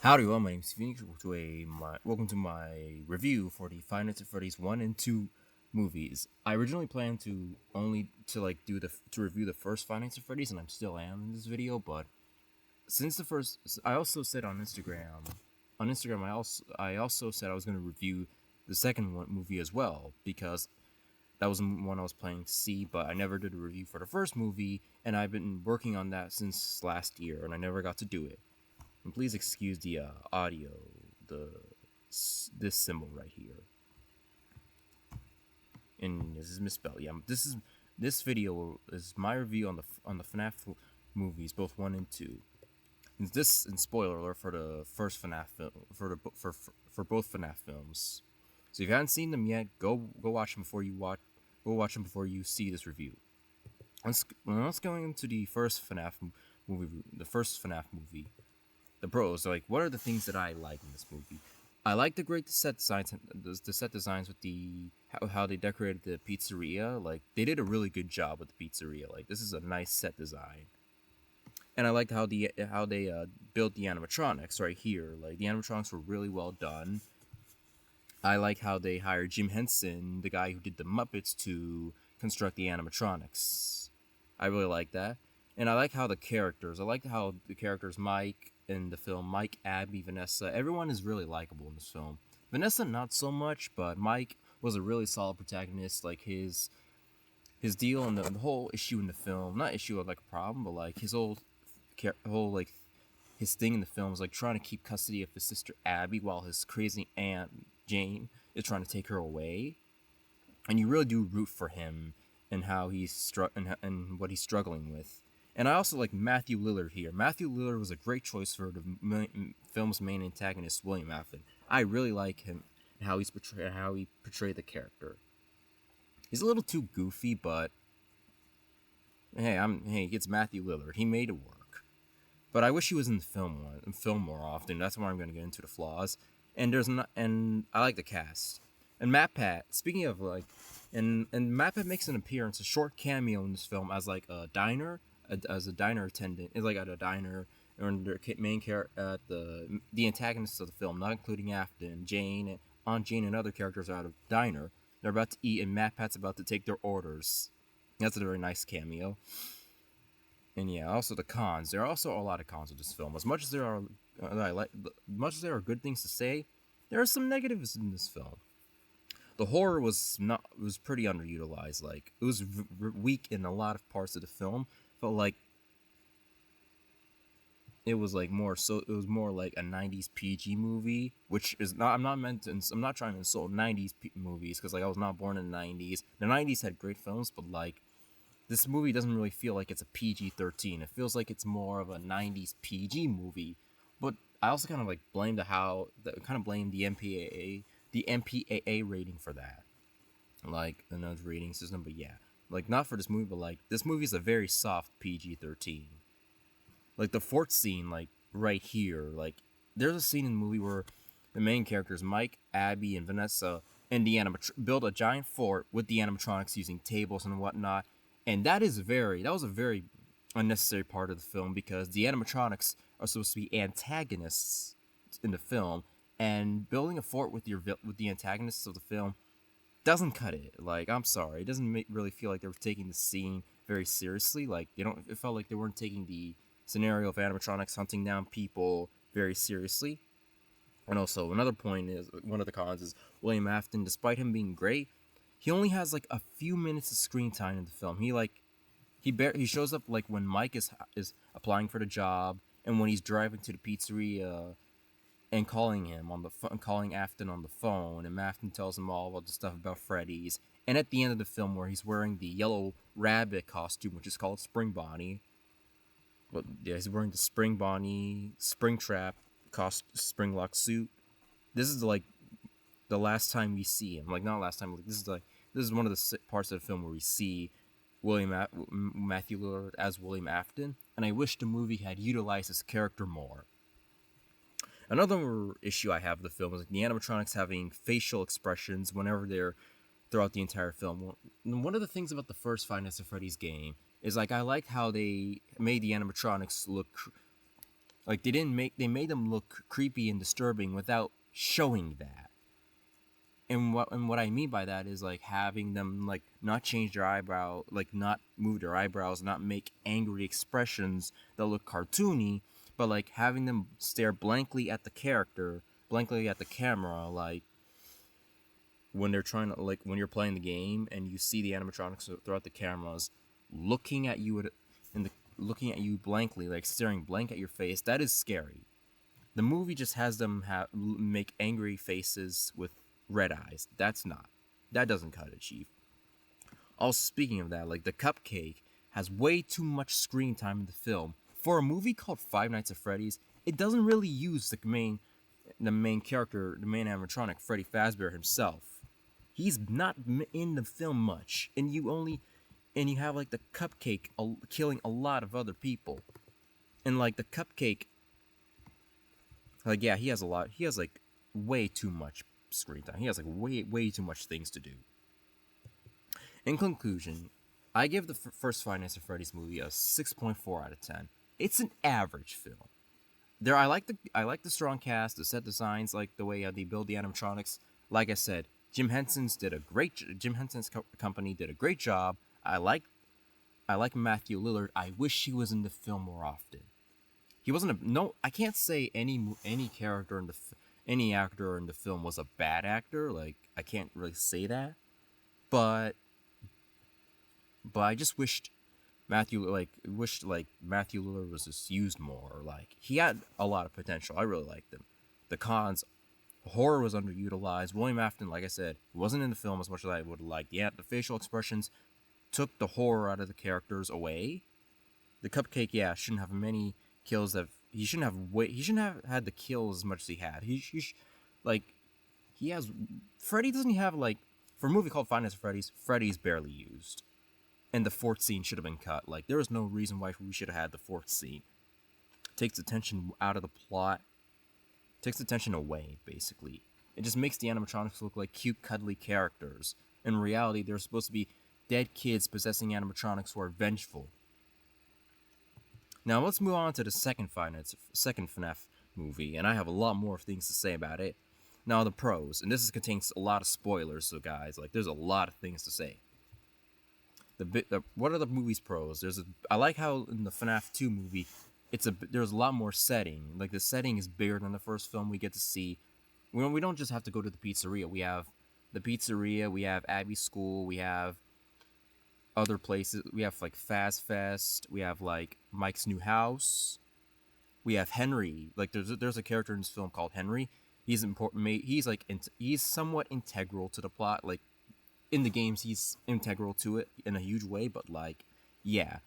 Howdy, well, my name's Phoenix. Welcome to my review for the Five Nights at Freddy's 1 and 2 movies. I originally planned to only to like do the to review the first Five Nights at Freddy's, and I'm still am in this video. But since the first, I also said on Instagram, I also said I was going to review the second one movie as well because that was one I was planning to see, but I never did a review for the first movie, and I've been working on that since last year, and I never got to do it. And please excuse the audio, the this symbol right here, and this is misspelled. Yeah, this video is my review on the FNAF movies, both 1 and 2. And this and spoiler alert for the first FNAF film for both FNAF films. So if you haven't seen them yet, go watch them before you see this review. Let's go into the first FNAF movie, the pros. Like, what are the things that I like in this movie? I like the set designs with how they decorated the pizzeria. Like, they did a really good job with the pizzeria. Like, this is a nice set design, and I liked how they built the animatronics right here. Like, the animatronics were really well done. I like how they hired Jim Henson, the guy who did the Muppets, to construct the animatronics. I really like that. And I like how the characters, Mike in the film, Mike, Abby, Vanessa, everyone is really likable in this film. Vanessa, not so much, but Mike was a really solid protagonist. Like, his deal and the whole issue in the film, not issue of like a problem, but like whole like his thing in the film was like trying to keep custody of his sister Abby while his crazy aunt Jane is trying to take her away. And you really do root for him and how and what he's struggling with. And I also like Matthew Lillard here. Matthew Lillard was a great choice for the film's main antagonist, William Afton. I really like him and how he portrayed the character. He's a little too goofy, but hey, it's Matthew Lillard. He made it work. But I wish he was in film more often. That's where I'm going to get into the flaws. And I like the cast. And MatPat, speaking of like, and MatPat makes an appearance, a short cameo in this film as like a diner, as a diner attendant. It's like at a diner, and the main character, the antagonists of the film, not including Afton, Aunt Jane, and other characters are at a diner. They're about to eat, and MatPat's about to take their orders. That's a very nice cameo. And yeah, also the cons. There are also a lot of cons of this film. As much as much as there are good things to say, there are some negatives in this film. The horror was pretty underutilized. Like, it was weak in a lot of parts of the film. Felt like it was more like a 90s PG movie, which is not I'm not trying to insult 90s movies, because like I was not born in the 90s. The 90s had great films, but like this movie doesn't really feel like it's a PG-13. It feels like it's more of a 90s PG movie. But I also kind of like blame the MPAA rating for that. Like, another rating system, but yeah. Like, not for this movie, but like this movie is a very soft PG-13. Like, the fort scene, like right here, like there's a scene in the movie where the main characters, Mike, Abby, and Vanessa, and the build a giant fort with the animatronics using tables and whatnot. And that was a very unnecessary part of the film, because the animatronics are supposed to be antagonists in the film, and building a fort with the antagonists of the film doesn't cut it. Like, I'm sorry, it doesn't really feel like they were taking the scene very seriously. Like, it felt like they weren't taking the scenario of animatronics hunting down people very seriously. And also, another point is, one of the cons is William Afton. Despite him being great, he only has like a few minutes of screen time in the film. He shows up like when Mike is applying for the job, and when he's driving to the pizzeria and calling Afton on the phone, and Afton tells him all about the stuff about Freddy's. And at the end of the film, where he's wearing the yellow rabbit costume, which is called Spring Bonnie. But yeah, he's wearing the Spring Bonnie, Spring Trap, Spring Lock suit. This is like the last time we see him. Like, not last time. Like, this is one of the parts of the film where we see Matthew Lillard as William Afton, and I wish the movie had utilized his character more. Another issue I have with the film is like the animatronics having facial expressions whenever they're throughout the entire film. One of the things about the first Five Nights at Freddy's game is like I liked how they made the animatronics look Like they made them look creepy and disturbing without showing that. And what I mean by that is like having them like not change their eyebrow, like not move their eyebrows, not make angry expressions that look cartoony, but like having them stare blankly at the character, blankly at the camera, like when they're trying to, like when you're playing the game and you see the animatronics throughout the cameras looking at you in the looking at you blankly, like staring blank at your face. That is scary. The movie just has them make angry faces with red eyes. That doesn't cut it, Chief. Also, speaking of that, like the cupcake has way too much screen time in the film. For a movie called Five Nights at Freddy's, it doesn't really use the main character, the main animatronic, Freddy Fazbear himself. He's not in the film much, and you have like the cupcake killing a lot of other people, and like the cupcake, like yeah, he has a lot. He has like way too much screen time. He has like way too much things to do. In conclusion, I give the first Five Nights at Freddy's movie a 6.4 out of 10. It's an average film. I like the strong cast, the set designs, like the way they build the animatronics. Like I said, Jim Henson's company did a great job. I like Matthew Lillard. I wish he was in the film more often. He wasn't a no. I can't say any character in any actor in the film was a bad actor. Like I can't really say that, but I just Matthew Matthew Lillard was just used more. Like he had a lot of potential. I really liked him. The cons, horror was underutilized. William Afton, like I said, wasn't in the film as much as I would have liked. Yeah, the facial expressions took the horror out of the characters away. The cupcake, yeah, shouldn't have many kills. He shouldn't have had the kills as much as he had. Like he has. Freddy doesn't have like for a movie called Five Nights at Freddy's. Freddy's barely used. And the fourth scene should have been cut. Like, there was no reason why we should have had the fourth scene. Takes attention out of the plot. Takes attention away, basically. It just makes the animatronics look like cute, cuddly characters. In reality, they're supposed to be dead kids possessing animatronics who are vengeful. Now, let's move on to the second FNAF movie, and I have a lot more things to say about it. Now, the pros, and this contains a lot of spoilers, so guys, like, there's a lot of things to say. What are the movie's pros? I like how in the FNAF 2 movie, there's a lot more setting. Like the setting is bigger than the first film. We get to see, we don't just have to go to the pizzeria. We have the pizzeria. We have Abby's school. We have other places. We have like Fast Fest. We have like Mike's new house. We have Henry. Like there's a character in this film called Henry. He's important. He's somewhat integral to the plot. Like in the games, he's integral to it in a huge way, but like, yeah.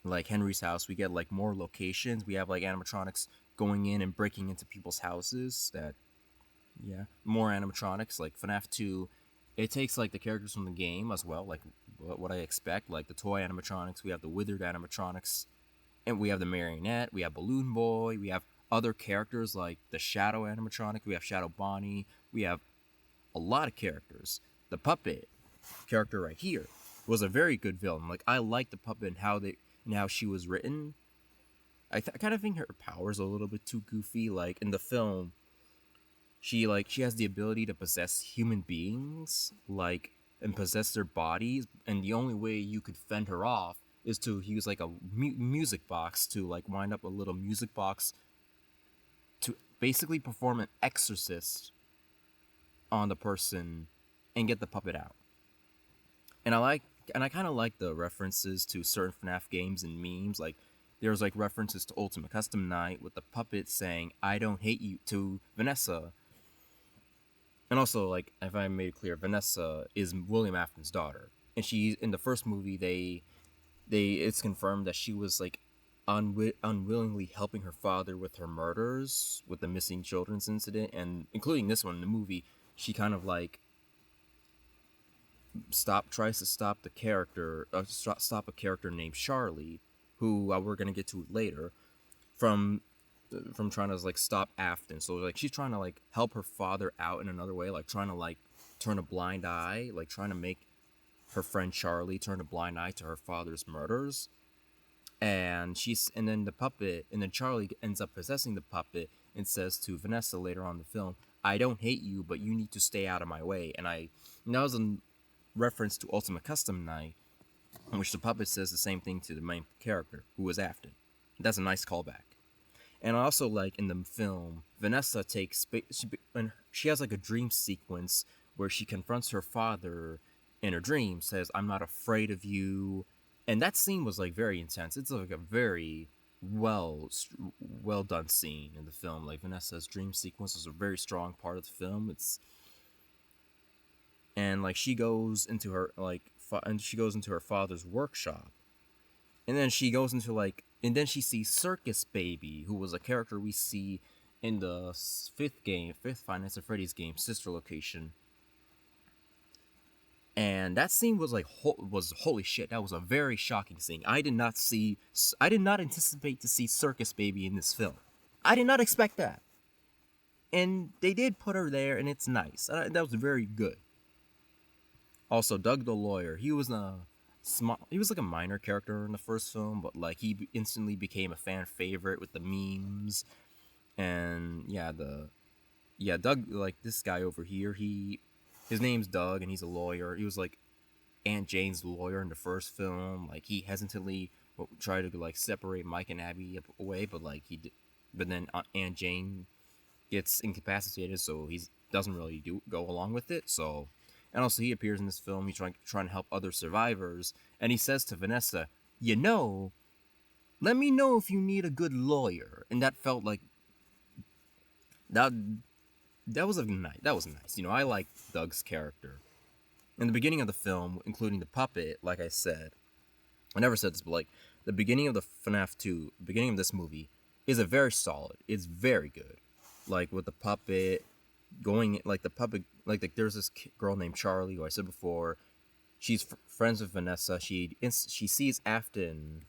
Like Henry's house, we get like more locations. We have like animatronics going in and breaking into people's houses. More animatronics. Like FNAF 2, it takes like the characters from the game as well, like what I expect. Like the toy animatronics, we have the withered animatronics, and we have the marionette, we have Balloon Boy, we have other characters like the Shadow animatronic, we have Shadow Bonnie, we have a lot of characters. The puppet character right here was a very good villain. Like I like the puppet and how she was written. I kind of think her power's a little bit too goofy. Like in the film, she has the ability to possess human beings, like and possess their bodies, and the only way you could fend her off is to use like a music box to like wind up a little music box to basically perform an exorcist on the person and get the puppet out. And I kind of like the references to certain FNAF games and memes. Like there's like references to Ultimate Custom Night with the puppet saying "I don't hate you" to Vanessa. And also, like if I made it clear, Vanessa is William Afton's daughter, and she in the first movie it's confirmed that she was like unwillingly helping her father with her murders, with the missing children's incident, and including this one in the movie, she kind of like tries to stop the character, stop a character named Charlie, who we're gonna get to later, from trying to like stop Afton. So like she's trying to like help her father out in another way, like trying to like turn a blind eye, like trying to make her friend Charlie turn a blind eye to her father's murders. And then the puppet, and then Charlie ends up possessing the puppet and says to Vanessa later on in the film, "I don't hate you, but you need to stay out of my way." And that was a reference to Ultimate Custom Night, in which the puppet says the same thing to the main character, who was Afton. That's a nice callback. And I also like in the film, Vanessa and she has like a dream sequence where she confronts her father in her dream, says, "I'm not afraid of you," and that scene was like very intense. It's like a very well done scene in the film. Like Vanessa's dream sequence is a very strong part of the film. It's and like she goes into her and she goes into her father's workshop, and then she goes into and then she sees Circus Baby, who was a character we see in the fifth Five Nights at Freddy's game, Sister Location. And that scene was was holy shit. That was a very shocking scene. I did not anticipate to see Circus Baby in this film. I did not expect that. And they did put her there, and it's nice. That was very good. Also, Doug the lawyer, he was like a minor character in the first film, but like he instantly became a fan favorite with the memes. And Doug, like this guy over here, his name's Doug and he's a lawyer. He was like Aunt Jane's lawyer in the first film. Like he hesitantly tried to like separate Mike and Abby away, but but then Aunt Jane gets incapacitated, so he doesn't really go along with it. So, and also he appears in this film. He's trying to help other survivors, and he says to Vanessa, "You know, let me know if you need a good lawyer." And that felt like that. That was nice. You know, I like Doug's character. In the beginning of the film, including the puppet, like I said, I never said this, but like the beginning of the FNAF 2, the beginning of this movie is a very solid. It's very good. Like with the puppet going, like the puppet, like there's this girl named Charlie, who I said before. She's friends with Vanessa. She sees Afton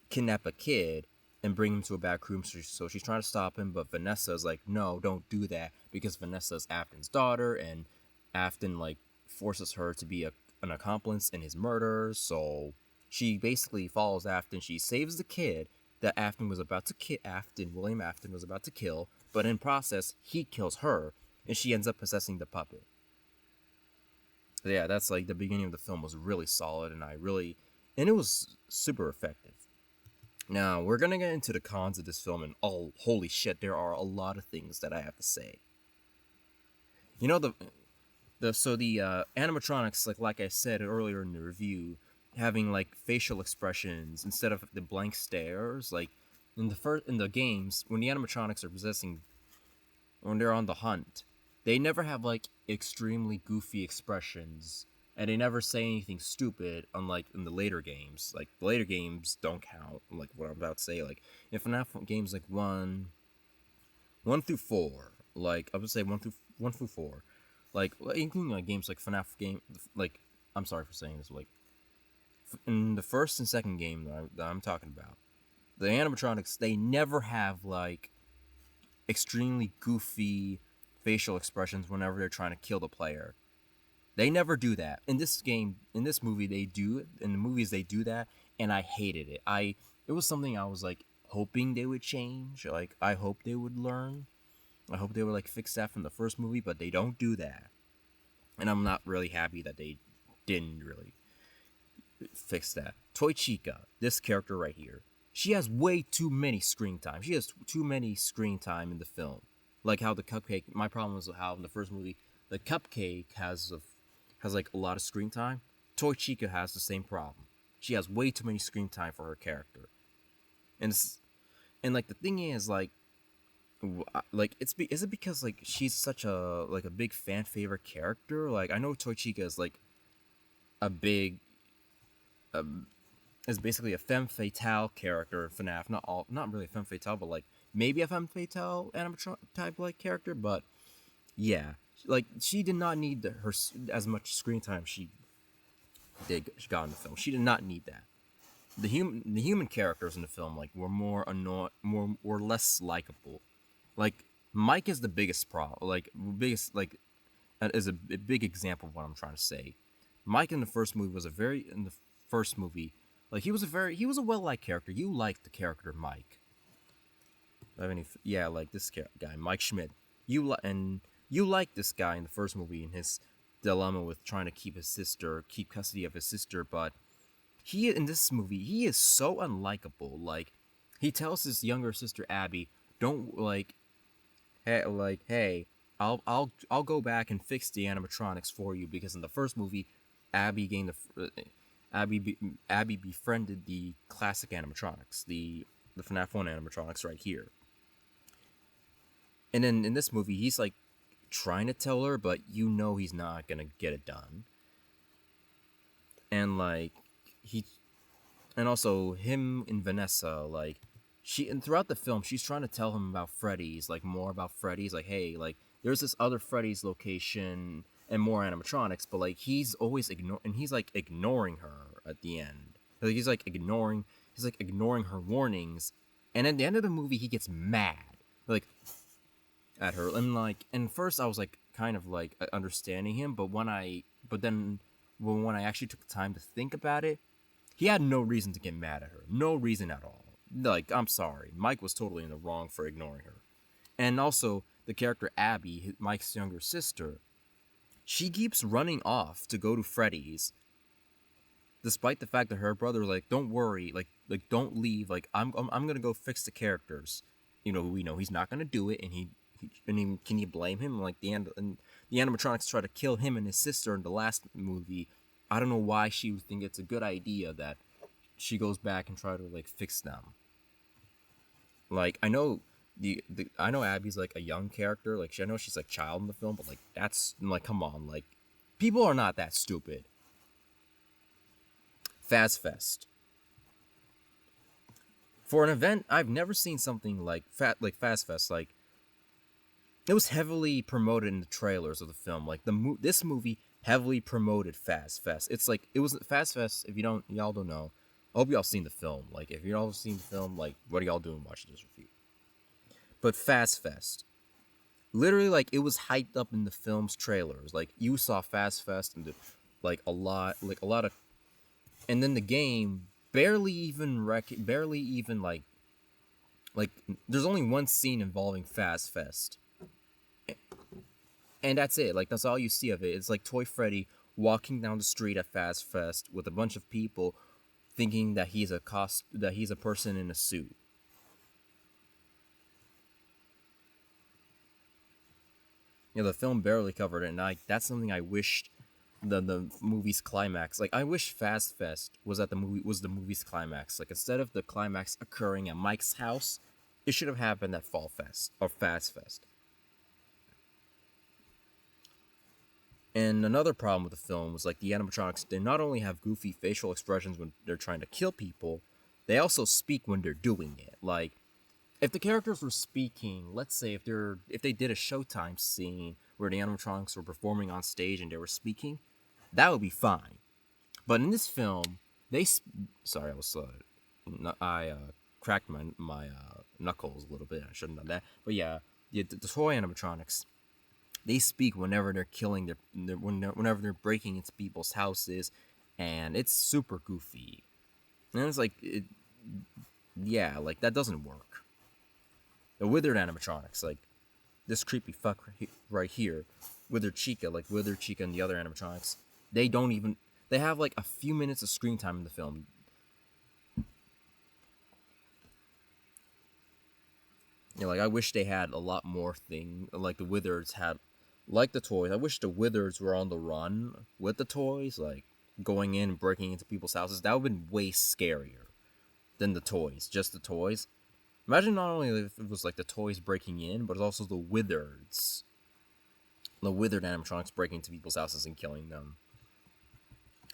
kidnap a kid and bring him to a back room. So she's trying to stop him, but Vanessa's like, "No, don't do that," because Vanessa's Afton's daughter, and Afton like forces her to be an accomplice in his murder. So she basically follows Afton. She saves the kid that William Afton was about to kill, but in process he kills her, and she ends up possessing the puppet. So yeah, that's like the beginning of the film was really solid, and it was super effective. Now, we're gonna get into the cons of this film, and oh, holy shit, there are a lot of things that I have to say. You know, the animatronics, like I said earlier in the review, having like facial expressions instead of the blank stares, like in the games, when the animatronics are when they're on the hunt, they never have like extremely goofy expressions, and they never say anything stupid, unlike in the later games. Like the later games don't count, like what I'm about to say. Like in FNAF games like one through four, like I would say one through four, like including like games like FNAF game, like I'm sorry for saying this, like in the first and second game that I'm talking about, the animatronics, they never have like extremely goofy facial expressions whenever they're trying to kill the player. They never do that. In this movie, they do. In the movies, they do that, and I hated it. It was something I was like hoping they would change. Like I hope they would learn. I hope they would like fix that from the first movie, but they don't do that. And I'm not really happy that they didn't really fix that. Toy Chica, this character right here, she has way too many screen time. She has too many screen time in the film. Like how the cupcake. My problem was how in the first movie the cupcake has like a lot of screen time. Toy Chica has the same problem. She has way too many screen time for her character, and like the thing is is it because like she's such a big fan favorite character? Like I know Toy Chica is like a big is basically a femme fatale character in FNAF. Not really a femme fatale, but like maybe a femme fatale animatronic type like character. But yeah, like she did not need her as much screen time she got in the film. She did not need that. The human characters in the film like were more annoying, more or less likable. Like Mike is the biggest problem. Is a big example of what I'm trying to say. Mike in the first movie Like he was a well liked character. You liked the character Mike. I have any? Yeah, like this guy Mike Schmidt. And you like this guy in the first movie and his dilemma with trying to keep custody of his sister, but he in this movie he is so unlikable. Like he tells his younger sister Abby, "Don't hey, I'll go back and fix the animatronics for you," because in the first movie, Abby gained Abby befriended the classic animatronics, the FNAF 1 animatronics right here. And then in this movie, he's like trying to tell her, but you know he's not gonna get it done. And like he and also him and Vanessa, like and throughout the film she's trying to tell him about Freddy's, like more about Freddy's, like, hey, like there's this other Freddy's location and more animatronics, but like he's always ignoring her at the end. Like he's like ignoring her warnings, and at the end of the movie he gets mad like at her, and first I was like kind of like understanding him, but then when I actually took time to think about it, he had no reason to get mad at her. No reason at all. Like, I'm sorry. Mike was totally in the wrong for ignoring her. And also, the character Abby, Mike's younger sister, she keeps running off to go to Freddy's, despite the fact that her brother was like, "Don't worry, like don't leave. Like, I'm gonna go fix the characters." You know, we know he's not gonna do it, and can you blame him? Like and the animatronics try to kill him and his sister in the last movie. I don't know why she would think it's a good idea that she goes back and try to like fix them. Like I know I know Abby's like a young character. Like I know she's like child in the film, but like that's like come on, like people are not that stupid. Fast for an event, I've never seen something like Fast Fest. Like it was heavily promoted in the trailers of the film. Like this movie heavily promoted Fast Fest. It's like it was Fast Fest. If y'all don't know, I hope y'all seen the film. Like if y'all seen the film, like what are y'all doing watching this review? But Fast Fest, literally, like it was hyped up in the film's trailers. Like you saw Fast Fest and like a lot of, and then the game barely even like there's only one scene involving Fast Fest. And that's it. Like that's all you see of it. It's like Toy Freddy walking down the street at Fast Fest with a bunch of people, thinking that he's a person in a suit. You know, the film barely covered it, and that's something I wished the movie's climax. Like I wish Fast Fest was the movie's climax. Like instead of the climax occurring at Mike's house, it should have happened at Fall Fest or Fast Fest. And another problem with the film was like the animatronics, they not only have goofy facial expressions when they're trying to kill people, they also speak when they're doing it. Like if the characters were speaking, let's say if they did a Showtime scene where the animatronics were performing on stage and they were speaking, that would be fine. But in this film, sorry, I cracked my knuckles a little bit. I shouldn't have done that. But yeah, the toy animatronics, they speak whenever they're killing whenever they're breaking into people's houses, and it's super goofy. And it's like yeah, like that doesn't work. The withered animatronics, like this creepy fuck right here, Withered Chica and the other animatronics, they have like a few minutes of screen time in the film. You know, like I wish they had a lot more like the Withers had, like the toys. I wish the Withers were on the run with the toys, like going in and breaking into people's houses. That would have been way scarier than the toys, just the toys. Imagine not only if it was like the toys breaking in, but also the withered animatronics breaking into people's houses and killing them.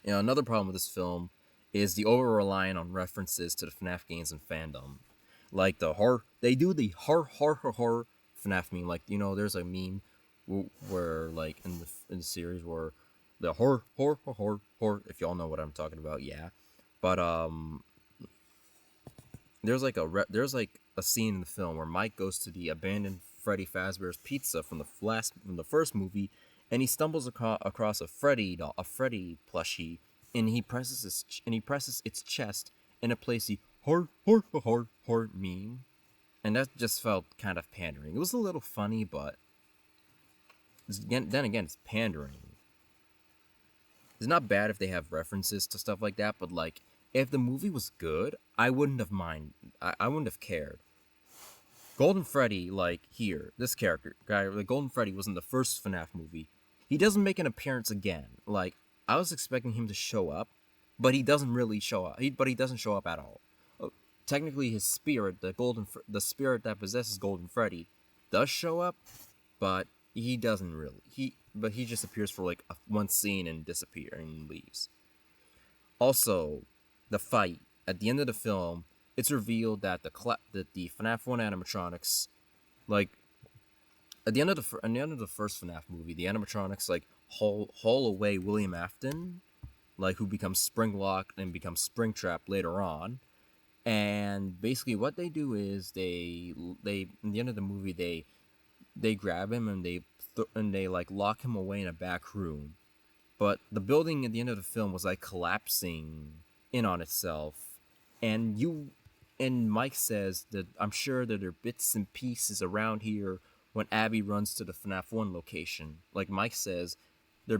You know, another problem with this film is the over-reliance on references to the FNAF games and fandom. Like they do the horror FNAF meme. Like, you know, there's a meme where like in the series where the horror, if y'all know what I'm talking about, yeah. But there's like a scene in the film where Mike goes to the abandoned Freddy Fazbear's Pizza from the first movie, and he stumbles across a Freddy plushie and he presses its chest and it plays the heart meme, and that just felt kind of pandering. It was a little funny, but then again, it's pandering. It's not bad if they have references to stuff like that, but like if the movie was good, I wouldn't have mind. I wouldn't have cared. Golden Freddy, like here, this character guy, like Golden Freddy was in the first FNAF movie. He doesn't make an appearance again. Like I was expecting him to show up, but he doesn't really show up. But he doesn't show up at all. Technically, his spirit, the spirit that possesses Golden Freddy, does show up, but he doesn't really. He just appears for like one scene and disappears and leaves. Also, the fight at the end of the film, it's revealed that the FNAF 1 animatronics, like at the end of the first FNAF movie, the animatronics like haul away William Afton, like who becomes Springlock and becomes Springtrap later on. And basically, what they do is they in the end of the movie they grab him and they like lock him away in a back room. But the building at the end of the film was like collapsing in on itself, and Mike says that I'm sure that there are bits and pieces around here when Abby runs to the FNAF 1 location. Like Mike says, the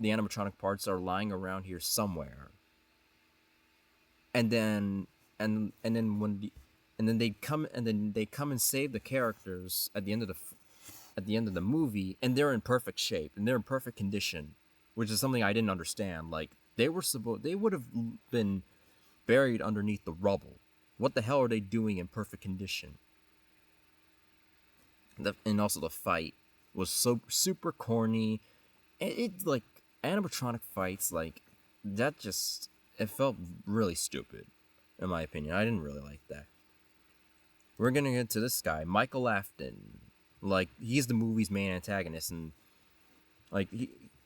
animatronic parts are lying around here somewhere. And then they come and save the characters at the end of the movie, and they're in perfect shape and they're in perfect condition, which is something I didn't understand. Like they would have been buried underneath the rubble. What the hell are they doing in perfect condition? And also the fight was so super corny. It like animatronic fights like that just it felt really stupid, in my opinion. I didn't really like that. We're gonna get to this guy, Michael Afton. Like he's the movie's main antagonist, and like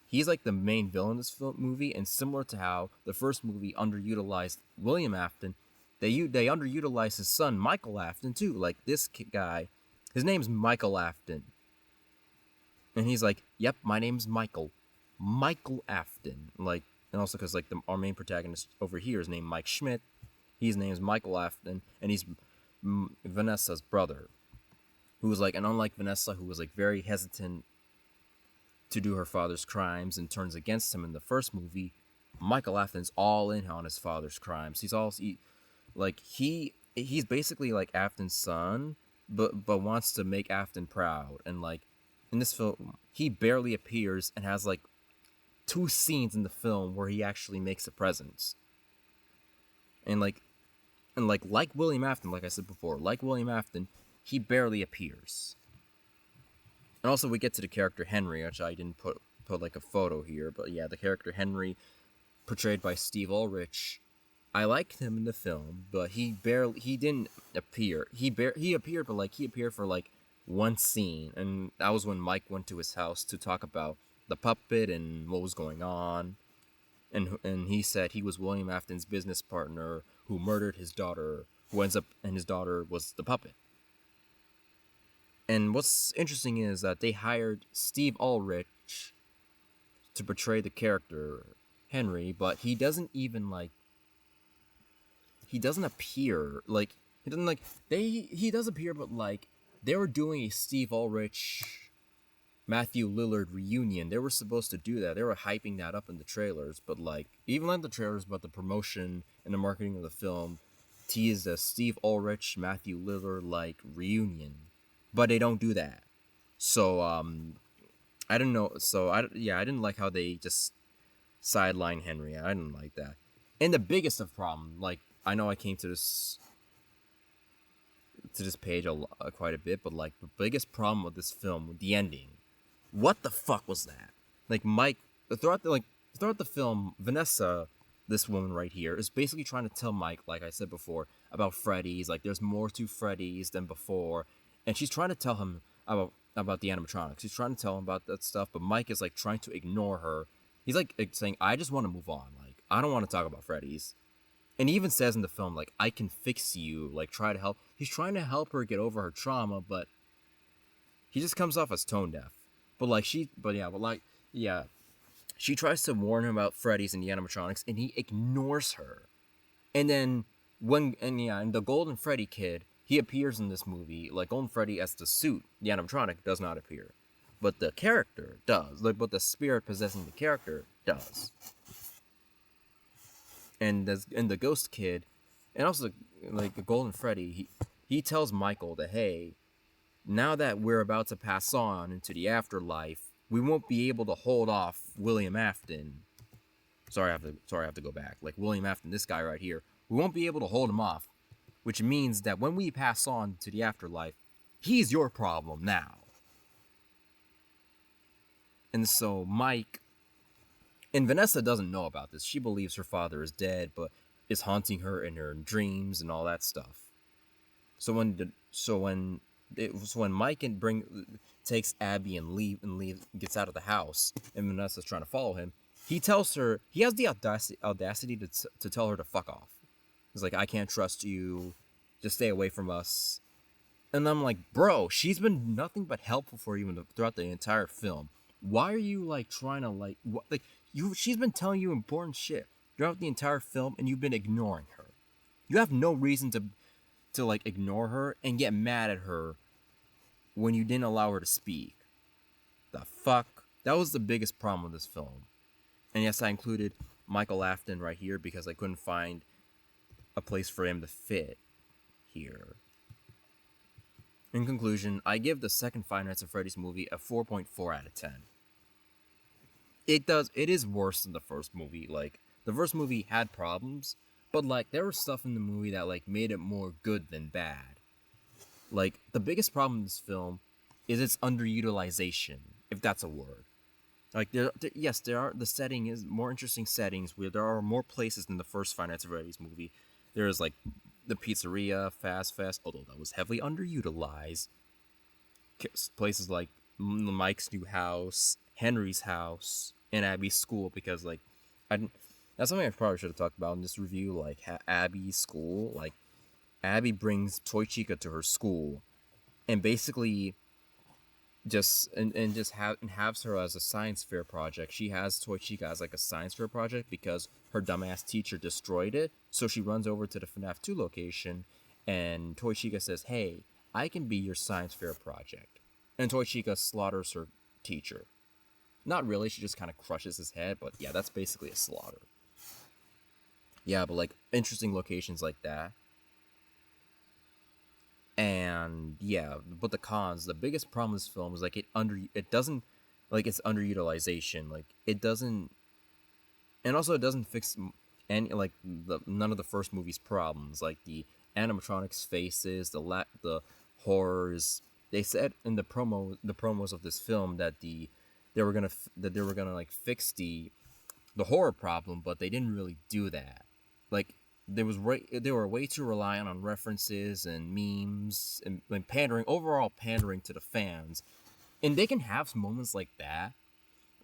he's like the main villain in this movie. And similar to how the first movie underutilized William Afton, they underutilized his son Michael Afton too. Like this guy, his name's Michael Afton, and he's like, "Yep, my name's Michael Afton." Like, and also because like our main protagonist over here is named Mike Schmidt. His name's Michael Afton, and he's Vanessa's brother, who was like, and unlike Vanessa, who was like very hesitant to do her father's crimes and turns against him in the first movie, Michael Afton's all in on his father's crimes. He's basically like Afton's son, but wants to make Afton proud. And like in this film, he barely appears and has like 2 scenes in the film where he actually makes a presence. And like William Afton, like I said before, like William Afton, he barely appears. And also we get to the character Henry, which I didn't put like a photo here, but yeah, the character Henry, portrayed by Steve Ulrich. I liked him in the film, but he didn't appear. He appeared, but like he appeared for like 1 scene, and that was when Mike went to his house to talk about the puppet and what was going on. And he said he was William Afton's business partner who murdered his daughter, and his daughter was the puppet. And what's interesting is that they hired Steve Ulrich to portray the character Henry, but he doesn't appear. Like, he does appear, but like, they were doing a Steve Ulrich Matthew Lillard reunion. They were supposed to do that. They were hyping that up in the trailers, but like, even like the trailers about the promotion and the marketing of the film teased a Steve Ulrich Matthew Lillard like reunion, but they don't do that. So I don't know. So I didn't like how they just sideline Henry. I didn't like that. And the biggest of problem, like I know I came to this page quite a bit, but like the biggest problem with this film, the ending. What the fuck was that? Like Mike, throughout the film, Vanessa, this woman right here, is basically trying to tell Mike, like I said before, about Freddy's. Like there's more to Freddy's than before, and she's trying to tell him about the animatronics. She's trying to tell him about that stuff, but Mike is like trying to ignore her. He's like saying, "I just want to move on. Like I don't want to talk about Freddy's." And he even says in the film, like, "I can fix you. Like try to help." He's trying to help her get over her trauma, but he just comes off as tone deaf. She She tries to warn him about Freddy's and the animatronics, and he ignores her. And then and the Golden Freddy kid, he appears in this movie. Like Golden Freddy as the suit, the animatronic does not appear, but the character does. Like, but the spirit possessing the character does. And the Ghost Kid, and also like the Golden Freddy, he tells Michael that, hey, now that we're about to pass on into the afterlife, we won't be able to hold off William Afton. Sorry, I have to go back. Like William Afton, this guy right here, we won't be able to hold him off, which means that when we pass on to the afterlife, he's your problem now. And so Mike, and Vanessa doesn't know about this. She believes her father is dead, but is haunting her in her dreams and all that stuff. So when Mike takes Abby and gets out of the house, and Vanessa's trying to follow him, he tells her, he has the audacity to tell her to fuck off. He's like, I can't trust you, just stay away from us. And I'm like, bro, she's been nothing but helpful for you throughout the entire film. Why are you like trying to she's been telling you important shit throughout the entire film, and you've been ignoring her. You have no reason to like ignore her and get mad at her when you didn't allow her to speak. The fuck? That was the biggest problem with this film. And yes, I included Michael Afton right here because I couldn't find a place for him to fit here. In conclusion, I give the second Five Nights at Freddy's movie a 4.4 out of 10. It is worse than the first movie. Like, the first movie had problems, but like there was stuff in the movie that like made it more good than bad. Like, the biggest problem in this film is its underutilization, if that's a word. Like, there are, the setting is more interesting settings where there are more places than the first Five Nights at Freddy's movie. There's like the pizzeria, Fast Fest, although that was heavily underutilized. Places like Mike's new house, Henry's house, and Abby's school, because like, that's something I probably should have talked about in this review. Like Abby's school, like Abby brings Toy Chica to her school, and basically has her as a science fair project. She has Toy Chica as like a science fair project because her dumbass teacher destroyed it. So she runs over to the FNAF 2 location, and Toy Chica says, hey, I can be your science fair project. And Toy Chica slaughters her teacher. Not really, she just kind of crushes his head, but yeah, that's basically a slaughter. Yeah, but like interesting locations like that. And yeah, but the cons, the biggest problem with this film is like it doesn't, like, it's underutilization. Like it doesn't, and also it doesn't fix any, like, none of the first movie's problems, like the animatronics faces, the horrors. They said in the promos of this film that they were gonna like fix the horror problem, but they didn't really do that. Like, they were way too reliant on references and memes and overall pandering to the fans. And they can have moments like that,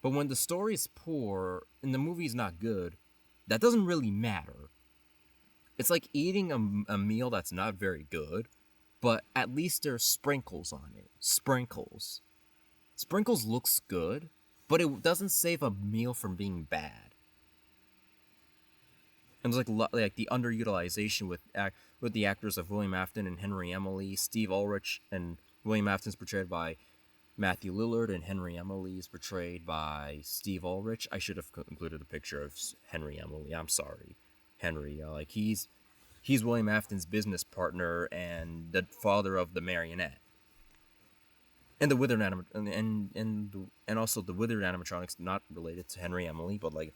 but when the story is poor and the movie is not good, that doesn't really matter. It's like eating a meal that's not very good, but at least there's sprinkles on it. Sprinkles looks good, but it doesn't save a meal from being bad. And there's like the underutilization with the actors of William Afton and Henry Emily. Steve Ulrich and William Afton's portrayed by Matthew Lillard, and Henry Emily is portrayed by Steve Ulrich. I should have included a picture of Henry Emily. I'm sorry, Henry. Like he's William Afton's business partner and the father of the marionette. And the withered and also the withered animatronics, not related to Henry Emily, but like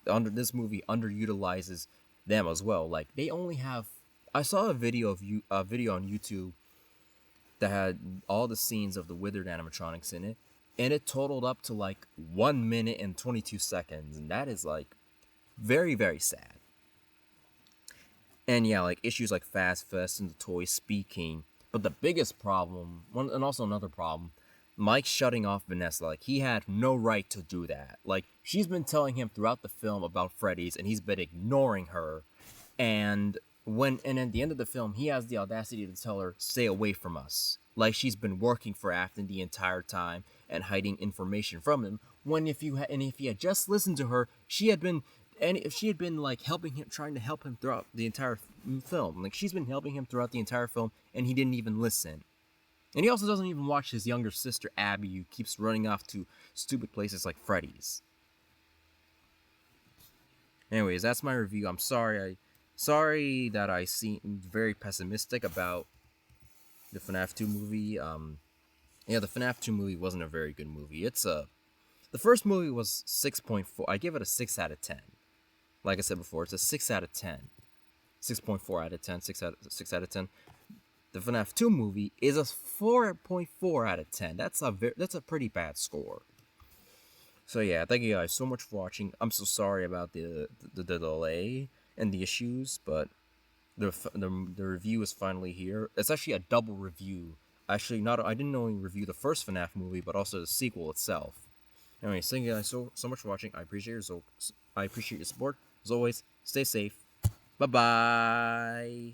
this movie underutilizes them as well. Like they only have, I saw a video on YouTube that had all the scenes of the withered animatronics in it, and it totaled up to like 1 minute and 22 seconds, and that is like very, very sad. And yeah, like issues like Fast Fest and the toys speaking. But the biggest problem, and also another problem, Mike shutting off Vanessa. Like, he had no right to do that. Like, she's been telling him throughout the film about Freddy's, and he's been ignoring her. And at the end of the film, he has the audacity to tell her, stay away from us. Like, she's been working for Afton the entire time and hiding information from him, when if he had just listened to her, she had been, and if she had been like helping him, trying to help him throughout the entire film, like she's been helping him throughout the entire film, and he didn't even listen. And he also doesn't even watch his younger sister Abby, who keeps running off to stupid places like Freddy's. Anyways, that's my review. I'm sorry that I seemed very pessimistic about the FNAF 2 movie. Yeah, the FNAF 2 movie wasn't a very good movie. The first movie was 6.4. I give it a 6 out of 10. Like I said before, it's a 6 out of 10. 6.4 out of 10, 6 out of 10. The FNAF 2 movie is a 4.4 out of 10. That's a pretty bad score. So yeah, thank you guys so much for watching. I'm so sorry about the delay and the issues, but the review is finally here. It's actually a double review. Actually, I didn't only review the first FNAF movie, but also the sequel itself. Anyway, thank you guys so much for watching. I appreciate your support. As always, stay safe. Bye bye.